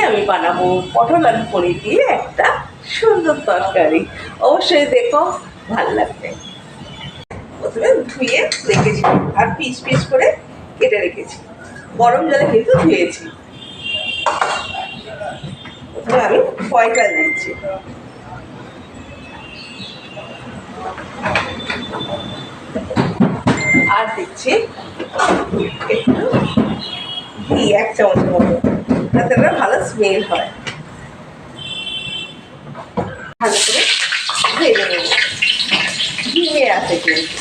আমি বানাবো পটল আর পনির দিয়ে একটা সুন্দর তরকারি। অবশ্যই দেখো, ভালো লাগবে। প্রথমে ধুয়ে রেখেছি আর পিস পিস করে কেটে রেখেছি, গরম জলে কিন্তু ধুয়েছি। প্রথমে আমি ফয়টা দিচ্ছি, আর দিচ্ছি একটু ঘি, 1 চামচের মতো, যাতে ভালো স্মেল হয়। ভালো করে ভেজে নেব, ঘিয়ে আছে কিন্তু।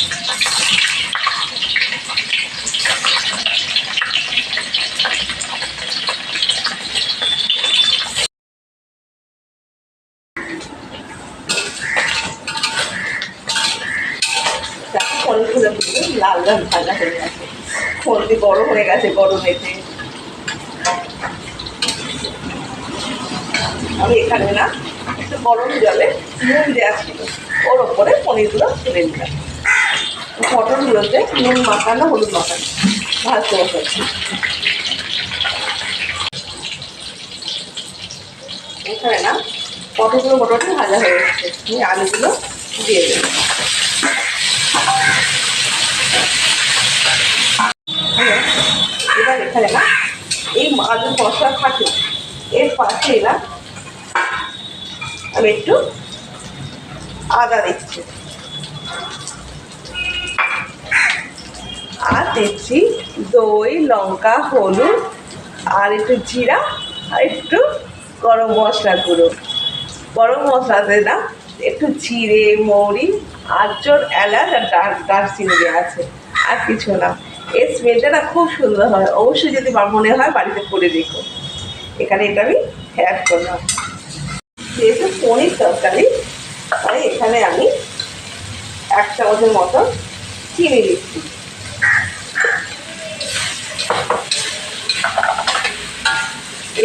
পনিরগুলো লাল লাল ভাজা হয়ে গেছে, হলদি বড় হয়ে গেছে গরমেতে। আমি এখানে না একটু গরম জলে নুন দেওয়া ছিল, ওর ওপরে পনিরগুলো তুলে নিলাম। পটলগুলোতে নুন মাখানো, হলুদ মাখানো ভাজতে বসাচ্ছি। এখানে না পটলগুলো মোটামুটি ভাজা হয়ে গেছে, আমি আলুগুলো দিয়ে দেব। এবার এখানে না এই আলু মশলা থাকে, এর পাশে না আমি একটু আদা দিচ্ছি, আর দিচ্ছি দই, লঙ্কা, হলুদ, আর একটু জিরা, আর একটু গরম মশলা গুঁড়ো। গরম মশলাতে না একটু জিরে, মৌরি, আঁচড়, এলাচ আর দারচিনি দেওয়া আছে, আর কিছু না। এর স্মেলটা না খুব সুন্দর হয়। অবশ্যই যদি মনে হয় বাড়িতে করে দেখো। এখানে এটা আমি অ্যাড করলাম। যেহেতু পনির তরকারি, তাই এখানে আমি 1 চামচের মতো চিনি দিচ্ছি।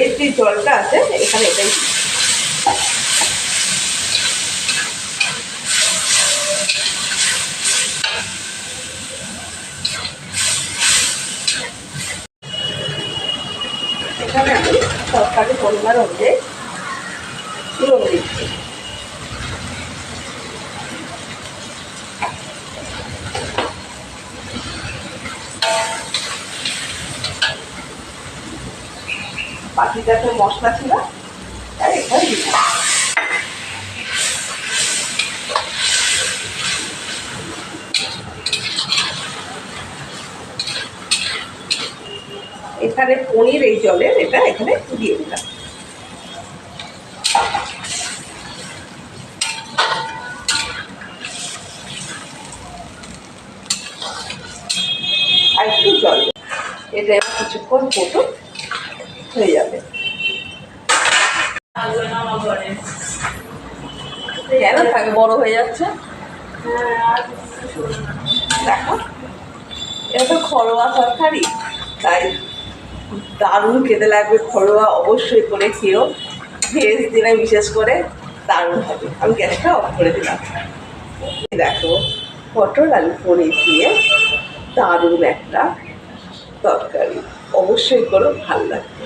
এর যে জলটা আছে এখানে এটাই এখানে আমি তরকারি পরিমাণ অনুযায়ী নুন দিচ্ছি। বাকিটাতে মশলা ছিল তাই এখানে দিলাম। এখানে পনির এই জলের এটা এখানে দিয়ে দিলাম। আর একটু জল, এটা কিছুক্ষণ ফুটুক, হয়ে যাবে। কেন থাকে বড় হয়ে যাচ্ছে? দেখো, এটা তো ঘরোয়া তরকারি, তাই দারুণ খেতে লাগবে। ঘরোয়া অবশ্যই করে খেয়েও, ভেজ দিনে বিশেষ করে দারুণ হবে। আমি গ্যাসটা অফ করে দিলাম। দেখো, পটল আলু পনির দিয়ে দারুণ একটা তরকারি, অবশ্যই করো, ভালো লাগবে।